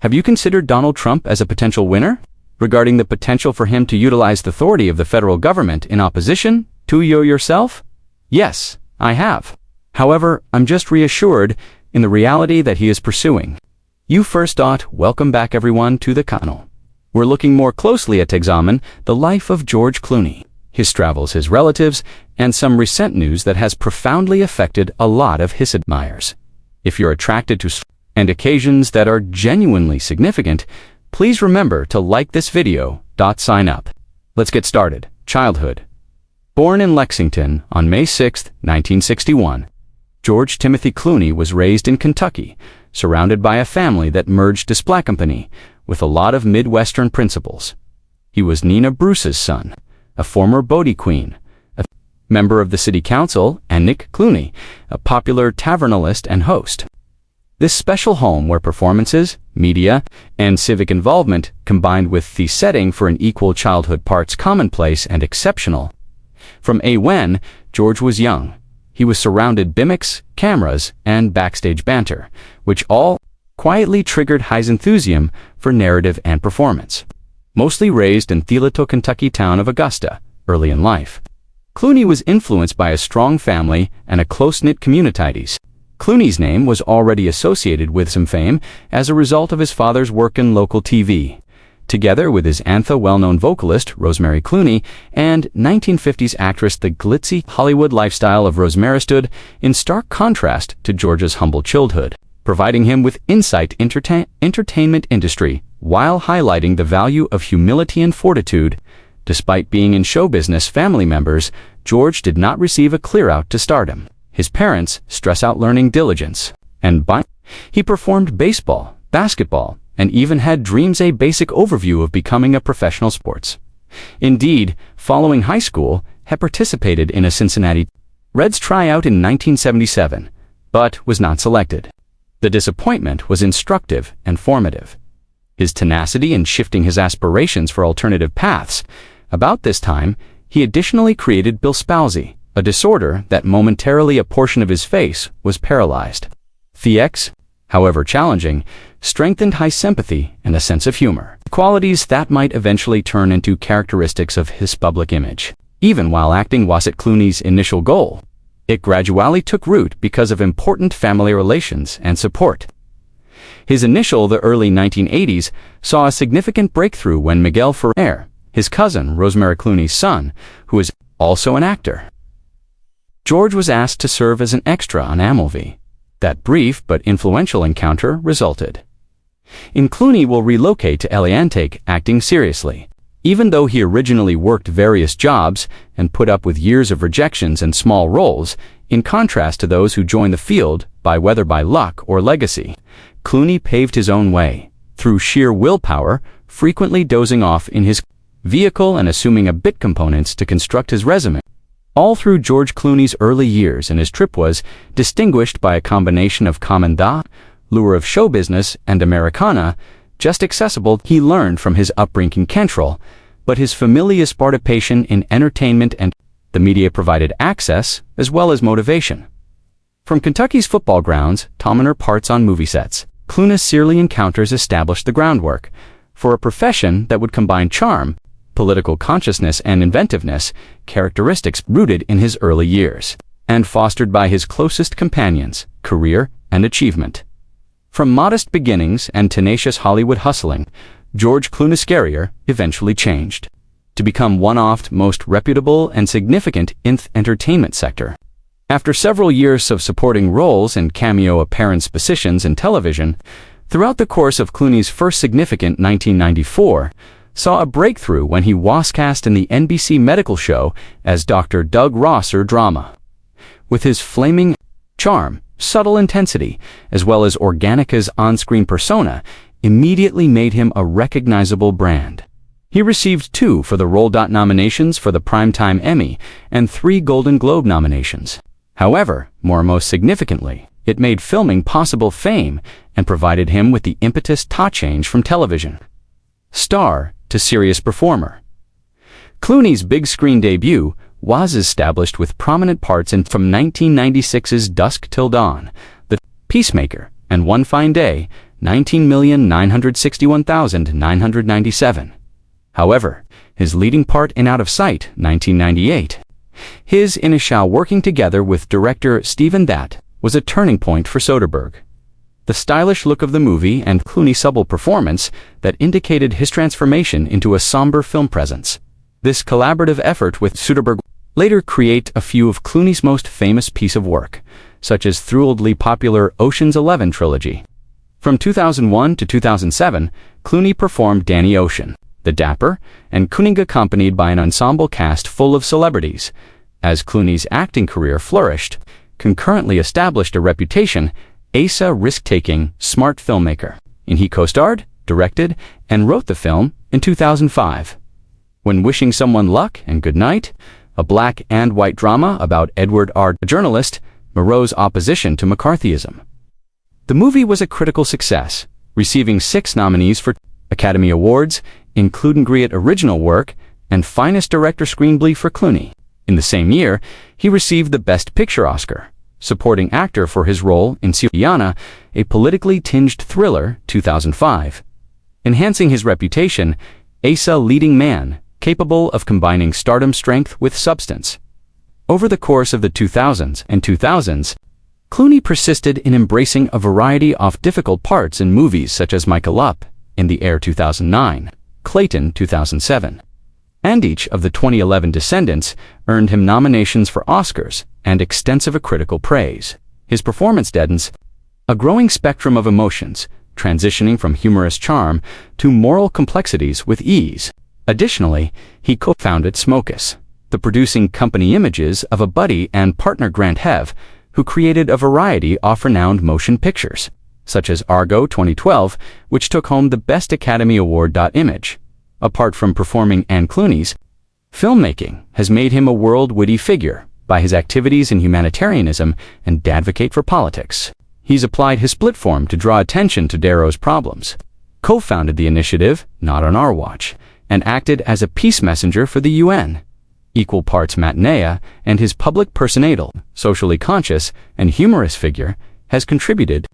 Have you considered Donald Trump as a potential winner? Regarding the potential for him to utilize the authority of the federal government in opposition to you yourself? Yes, I have. However, I'm just reassured in the reality that he is pursuing. You first thought, welcome back everyone to the channel. We're looking more closely at examine the life of George Clooney, his travels, his relatives, and some recent news that has profoundly affected a lot of his admirers. If you're attracted to and occasions that are genuinely significant, please remember to like this video. Sign up. Let's get started. Childhood. Born in Lexington on May 6, 1961, George Timothy Clooney was raised in Kentucky, surrounded by a family that merged display company with a lot of Midwestern principles. He was Nina Bruce's son, a former Bodie queen, a member of the city council, and Nick Clooney, a popular tavernalist and host. This special home where performances, media, and civic involvement combined with the setting for an equal childhood parts commonplace and exceptional. From when George was young, he was surrounded gimmicks, cameras, and backstage banter, which all quietly triggered his enthusiasm for narrative and performance. Mostly raised in the little Kentucky town of Augusta, early in life, Clooney was influenced by a strong family and a close-knit community. Clooney's name was already associated with some fame as a result of his father's work in local TV, together with his aunt, well-known vocalist Rosemary Clooney, and 1950s actress. The glitzy Hollywood lifestyle of Rosemary stood in stark contrast to George's humble childhood, providing him with insight into entertainment industry while highlighting the value of humility and fortitude. Despite being in show business family members, George did not receive a clear-out to stardom. His parents stress out learning diligence, and he performed baseball, basketball, and even had dreams a basic overview of becoming a professional sports. Indeed, following high school, he participated in a Cincinnati Reds tryout in 1977, but was not selected. The disappointment was instructive and formative. His tenacity in shifting his aspirations for alternative paths. About this time, he additionally created Bill's palsy, a disorder that momentarily a portion of his face was paralyzed. The however challenging, strengthened high sympathy and a sense of humor, qualities that might eventually turn into characteristics of his public image. Even while acting wasn't Clooney's initial goal, it gradually took root because of important family relations and support. The early 1980s, saw a significant breakthrough when Miguel Ferrer, his cousin Rosemary Clooney's son, who is also an actor. George was asked to serve as an extra on a movie. That brief but influential encounter resulted in Clooney will relocate to LA and take acting seriously. Even though he originally worked various jobs and put up with years of rejections and small roles, in contrast to those who joined the field whether by luck or legacy, Clooney paved his own way through sheer willpower, frequently dozing off in his vehicle and assuming a bit components to construct his resume. All through George Clooney's early years, and his trip was distinguished by a combination of lure of show business and Americana, just accessible. He learned from his upbringing Kentrell, but his familiar participation in entertainment and the media provided access as well as motivation. From Kentucky's football grounds, Tominer parts on movie sets, Clooney's early encounters established the groundwork for a profession that would combine charm, political consciousness, and inventiveness, characteristics rooted in his early years, and fostered by his closest companions, career, and achievement. From modest beginnings and tenacious Hollywood hustling, George Clooney's career eventually changed to become one of the most reputable and significant in the entertainment sector. After several years of supporting roles and cameo appearance positions in television, throughout the course of Clooney's first significant 1994, saw a breakthrough when he was cast in the NBC medical show as Dr. Doug Rosser drama. With his flaming charm, subtle intensity, as well as Organica's on-screen persona, immediately made him a recognizable brand. He received 2 for the role nominations for the Primetime Emmy and 3 Golden Globe nominations. However, most significantly, it made filming possible fame and provided him with the impetus to change from television star to serious performer. Clooney's big screen debut was established with prominent parts in from 1996's Dusk Till Dawn, The Peacemaker, and One Fine Day, $19,961,997. However, his leading part in Out of Sight, 1998, his initial working together with director Stephen That was a turning point for Soderbergh. The stylish look of the movie and Clooney's subtle performance that indicated his transformation into a somber film presence. This collaborative effort with Soderbergh later create a few of Clooney's most famous piece of work, such as thrillingly popular Ocean's 11 trilogy. From 2001 to 2007, Clooney performed Danny Ocean, the Dapper, and Cunningham accompanied by an ensemble cast full of celebrities. As Clooney's acting career flourished, concurrently established a reputation as a risk-taking, smart filmmaker, and he co-starred, directed, and wrote the film in 2005. When Wishing Someone Luck and Good Night, a black and white drama about Edward R. a journalist, Moreau's opposition to McCarthyism. The movie was a critical success, receiving 6 nominees for Academy Awards, including Great Original Work and Finest Director Screenplay for Clooney. In the same year, he received the Best Picture Oscar, supporting actor for his role in Sienna, a politically tinged thriller, 2005, enhancing his reputation as a leading man capable of combining stardom strength with substance. Over the course of the 2000s, Clooney persisted in embracing a variety of difficult parts in movies such as Michael Up, In the Air 2009, Clayton 2007, and each of the 2011 Descendants earned him nominations for Oscars and extensive critical praise. His performance deadens a growing spectrum of emotions, transitioning from humorous charm to moral complexities with ease. Additionally, he co-founded Smokus, the producing company images of a buddy and partner Grant Hev, who created a variety of renowned motion pictures, such as Argo 2012, which took home the Best Academy Award. Image. Apart from performing and Clooney's filmmaking has made him a world-witty figure by his activities in humanitarianism and advocate for politics. He's applied his split form to draw attention to Darrow's problems, co-founded the initiative, Not on Our Watch, and acted as a peace messenger for the UN. Equal parts matinee, and his public personatal, socially conscious, and humorous figure has contributed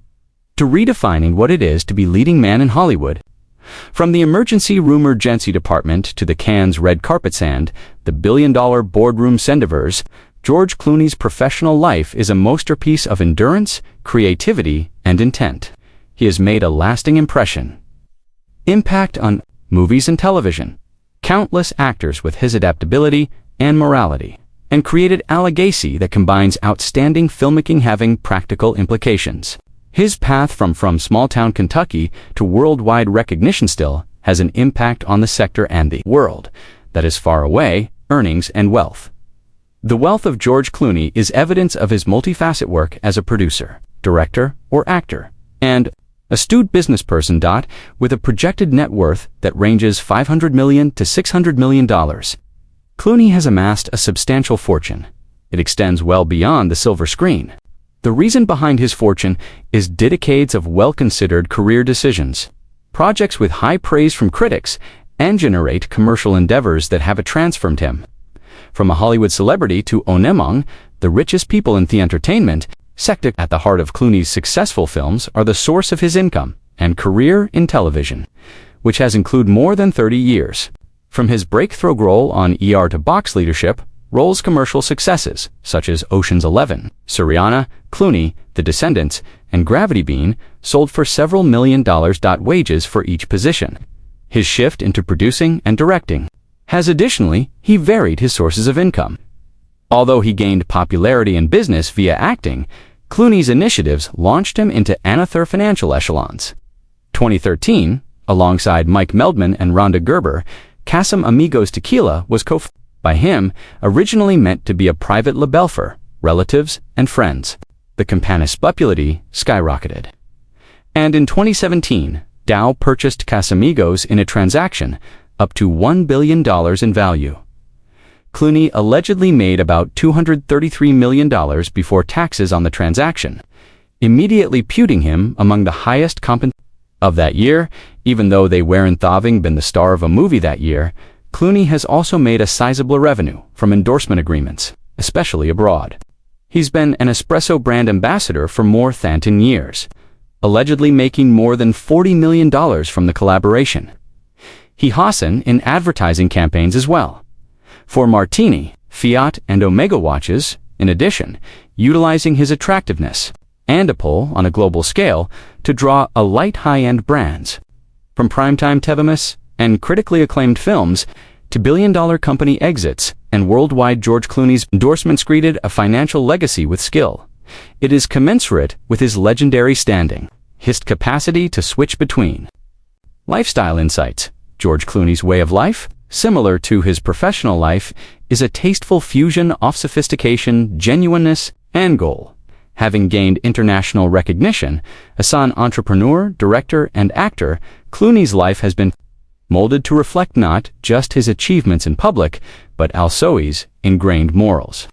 to redefining what it is to be leading man in Hollywood. From the emergency room urgency department to the Cannes red carpet sand, the billion-dollar boardroom sendivers, George Clooney's professional life is a masterpiece of endurance, creativity, and intent. He has made a lasting impression. Impact on movies and television. Countless actors with his adaptability and morality, and created a legacy that combines outstanding filmmaking having practical implications. His path from small-town Kentucky to worldwide recognition still has an impact on the sector and the world that is far away, earnings and wealth. The wealth of George Clooney is evidence of his multifaceted work as a producer, director, or actor, and astute businessperson. With a projected net worth that ranges $500 million to $600 million. Clooney has amassed a substantial fortune. It extends well beyond the silver screen. The reason behind his fortune is decades of well-considered career decisions, projects with high praise from critics, and generate commercial endeavors that have transformed him. From a Hollywood celebrity to one among the richest people in the entertainment sector. At the heart of Clooney's successful films are the source of his income and career in television, which has included more than 30 years. From his breakthrough role on ER to box leadership, roles commercial successes such as Ocean's 11, Syriana, Clooney, The Descendants, and Gravity Bean sold for several $1 million. Wages for each position. His shift into producing and directing has additionally, he varied his sources of income. Although he gained popularity in business via acting, Clooney's initiatives launched him into another financial echelons. 2013, alongside Mike Meldman and Rhonda Gerber, Casam Amigos Tequila was co-founded by him, originally meant to be a private label for relatives and friends. The company's popularity skyrocketed. And in 2017, Dow purchased Casamigos in a transaction up to $1 billion in value. Clooney allegedly made about $233 million before taxes on the transaction, immediately putting him among the highest compensation of that year. Even though they weren't having been the star of a movie that year, Clooney has also made a sizable revenue from endorsement agreements, especially abroad. He's been an espresso brand ambassador for more than 10 years. allegedly making more than $40 million from the collaboration. He Hassan in advertising campaigns as well. For Martini, Fiat, and Omega watches, in addition, utilizing his attractiveness and a pull on a global scale to draw a light high-end brands. From primetime television and critically acclaimed films to billion-dollar company exits and worldwide George Clooney's endorsements greeted a financial legacy with skill. It is commensurate with his legendary standing, his capacity to switch between. Lifestyle insights. George Clooney's way of life, similar to his professional life, is a tasteful fusion of sophistication, genuineness, and goal. Having gained international recognition, as an entrepreneur, director, and actor, Clooney's life has been molded to reflect not just his achievements in public, but also his ingrained morals,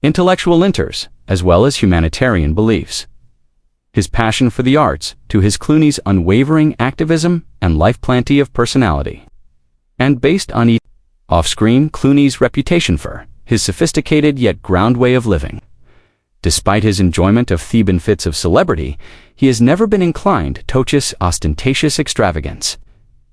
intellectual interests, as well as humanitarian beliefs. His passion for the arts, to his Clooney's unwavering activism and life plenty of personality. And based on off-screen, Clooney's reputation for his sophisticated yet ground way of living. Despite his enjoyment of Theban fits of celebrity, he has never been inclined to ostentatious extravagance.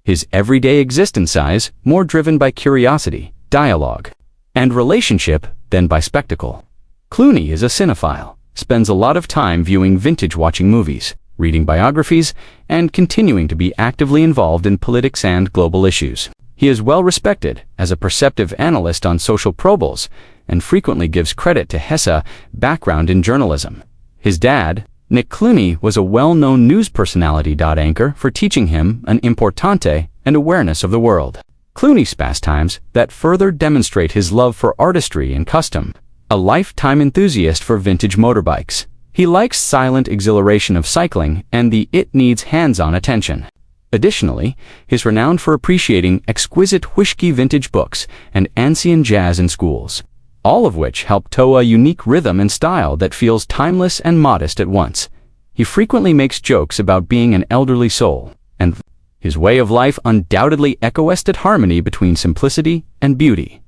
His everyday existence is more driven by curiosity, dialogue, and relationship than by spectacle. Clooney is a cinephile, spends a lot of time viewing vintage-watching movies, reading biographies, and continuing to be actively involved in politics and global issues. He is well respected as a perceptive analyst on social probables and frequently gives credit to his background in journalism. His dad, Nick Clooney, was a well-known news personality. Anchor for teaching him an importante and awareness of the world. Clooney's pastimes that further demonstrate his love for artistry and custom. A lifetime enthusiast for vintage motorbikes, he likes silent exhilaration of cycling and it needs hands-on attention. Additionally, he's renowned for appreciating exquisite whiskey vintage books and ancient jazz in schools, all of which help to a unique rhythm and style that feels timeless and modest at once. He frequently makes jokes about being an elderly soul, and his way of life undoubtedly echoes that harmony between simplicity and beauty.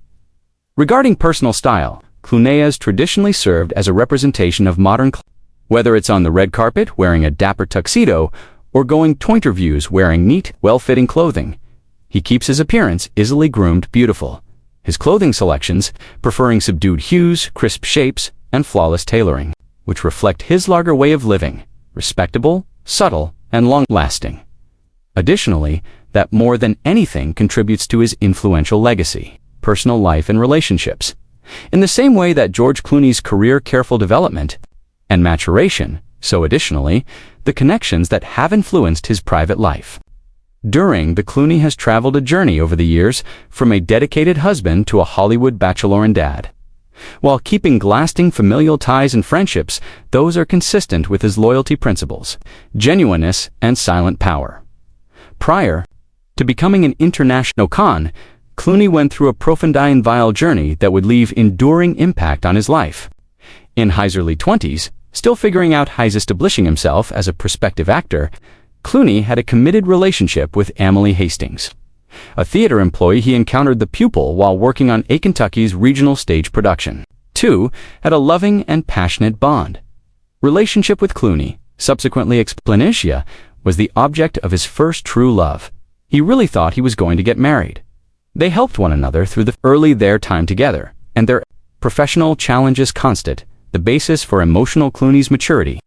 Regarding personal style, Clooney has traditionally served as a representation of modern whether it's on the red carpet wearing a dapper tuxedo or going to interviews wearing neat, well-fitting clothing. He keeps his appearance easily groomed beautiful. His clothing selections preferring subdued hues, crisp shapes, and flawless tailoring, which reflect his larger way of living, respectable, subtle, and long-lasting. Additionally, that more than anything contributes to his influential legacy, personal life and relationships. In the same way that George Clooney's career careful development and maturation, so additionally, the connections that have influenced his private life. Clooney has traveled a journey over the years from a dedicated husband to a Hollywood bachelor and dad. While keeping lasting familial ties and friendships, those are consistent with his loyalty principles, genuineness, and silent power. Prior to becoming an international icon, Clooney went through a profound and vile journey that would leave enduring impact on his life. In his early 20s, still figuring out how establishing himself as a prospective actor, Clooney had a committed relationship with Emily Hastings, a theater employee he encountered the pupil while working on a Kentucky's regional stage production. Two had a loving and passionate bond. Relationship with Clooney, subsequently Explanatia, was the object of his first true love. He really thought he was going to get married. They helped one another through their time together, and their professional challenges constant, the basis for emotional Clooney's maturity.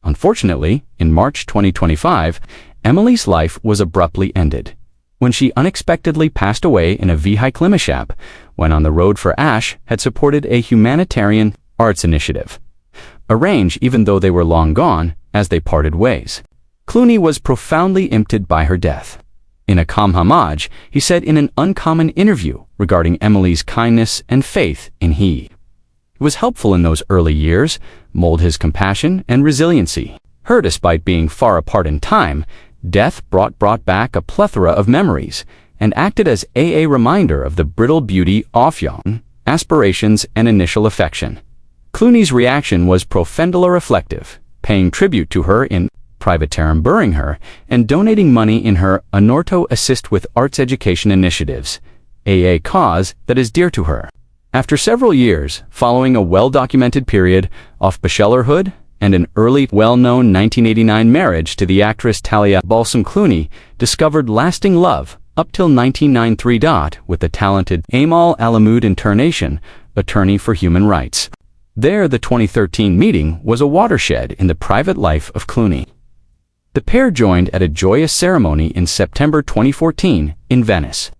Unfortunately, in March 2025, Emily's life was abruptly ended when she unexpectedly passed away in a vehicle mishap when on the road for Ash had supported a humanitarian arts initiative. Arranged even though they were long gone as they parted ways. Clooney was profoundly impacted by her death. In a calm homage, he said in an uncommon interview regarding Emily's kindness and faith in he. It was helpful in those early years, mold his compassion and resiliency. Her despite being far apart in time, death brought back a plethora of memories and acted as a reminder of the brittle beauty of young aspirations and initial affection. Clooney's reaction was profoundly reflective, paying tribute to her in private term burying her and donating money in her honor to assist with arts education initiatives, a cause that is dear to her. After several years, following a well-documented period of bachelorhood, and an early, well-known 1989 marriage to the actress Talia Balsam Clooney discovered lasting love up till 1993. With the talented Amal Alamoud Internation, attorney for human rights. There, the 2013 meeting was a watershed in the private life of Clooney. The pair joined at a joyous ceremony in September 2014 in Venice,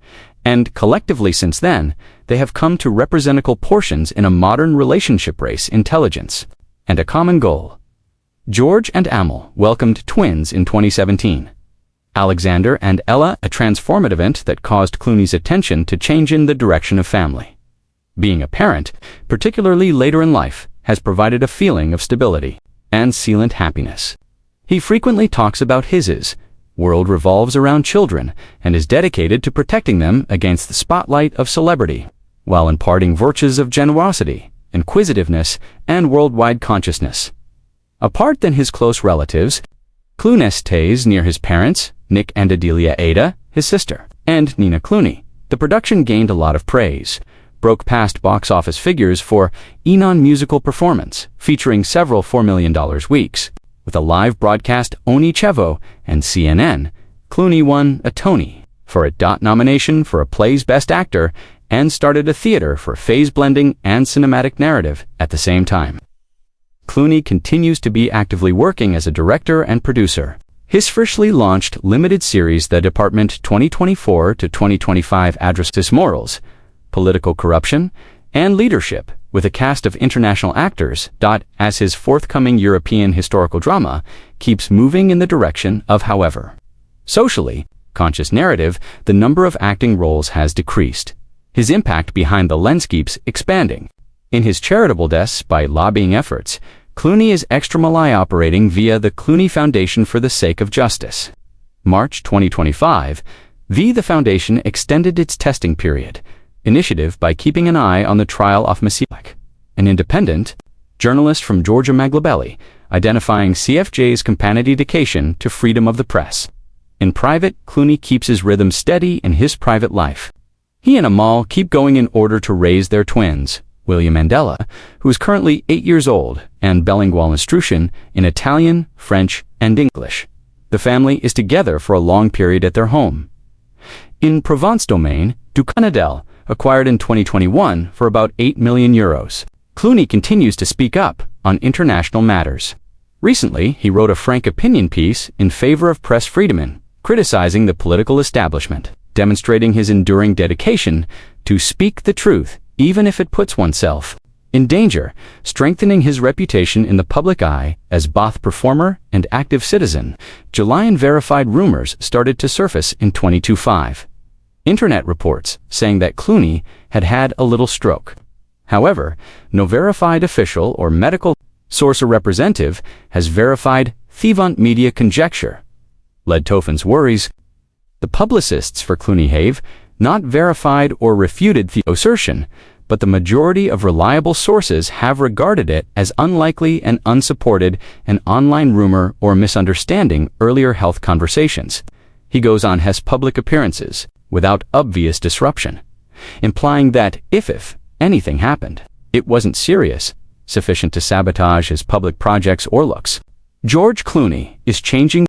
and collectively since then, they have come to represent equal portions in a modern relationship race intelligence and a common goal. George and Amal welcomed twins in 2017. Alexander and Ella, a transformative event that caused Clooney's attention to change in the direction of family. Being a parent, particularly later in life, has provided a feeling of stability and sealant happiness. He frequently talks about his world revolves around children and is dedicated to protecting them against the spotlight of celebrity, while imparting virtues of generosity, inquisitiveness, and worldwide consciousness. Apart than his close relatives, Clooney stays near his parents, Nick and Adelia Ada, his sister, and Nina Clooney. The production gained a lot of praise, broke past box office figures for a non-musical performance, featuring several $4 million weeks. With a live broadcast Oni Chevo and CNN, Clooney won a Tony for a nomination for a play's Best Actor and started a theater for phase blending and cinematic narrative at the same time. Clooney continues to be actively working as a director and producer. His freshly launched limited series The Department 2024 to 2025 addresses morals, political corruption, and leadership with a cast of international actors. As his forthcoming European historical drama keeps moving in the direction of, however, socially conscious narrative, the number of acting roles has decreased. His impact behind the lens keeps expanding. In his charitable deaths by lobbying efforts, Clooney is extramural operating via the Clooney Foundation for the Sake of Justice. March 2025, the foundation extended its testing period initiative by keeping an eye on the trial of Masiak, an independent journalist from Georgia Maglabelli, identifying CFJ's companion dedication to freedom of the press. In private, Clooney keeps his rhythm steady in his private life. He and Amal keep going in order to raise their twins, William and Ella, who is currently 8 years old, and bilingual instruction in Italian, French, and English. The family is together for a long period at their home. In Provence domain, Ducanadel, acquired in 2021 for about €8 million. Clooney continues to speak up on international matters. Recently, he wrote a frank opinion piece in favor of press freedom, criticizing the political establishment, demonstrating his enduring dedication to speak the truth, even if it puts oneself in danger, strengthening his reputation in the public eye as both performer and active citizen. July verified rumors started to surface in 2025. Internet reports saying that Clooney had had a little stroke. However, no verified official or medical source or representative has verified Thevant media conjecture. Led Tofen's worries. The publicists for Clooney have not verified or refuted the assertion, but the majority of reliable sources have regarded it as unlikely and unsupported, an online rumor or misunderstanding earlier health conversations. He goes on his public appearances without obvious disruption, implying that if anything happened, it wasn't serious, sufficient to sabotage his public projects or looks. George Clooney is changing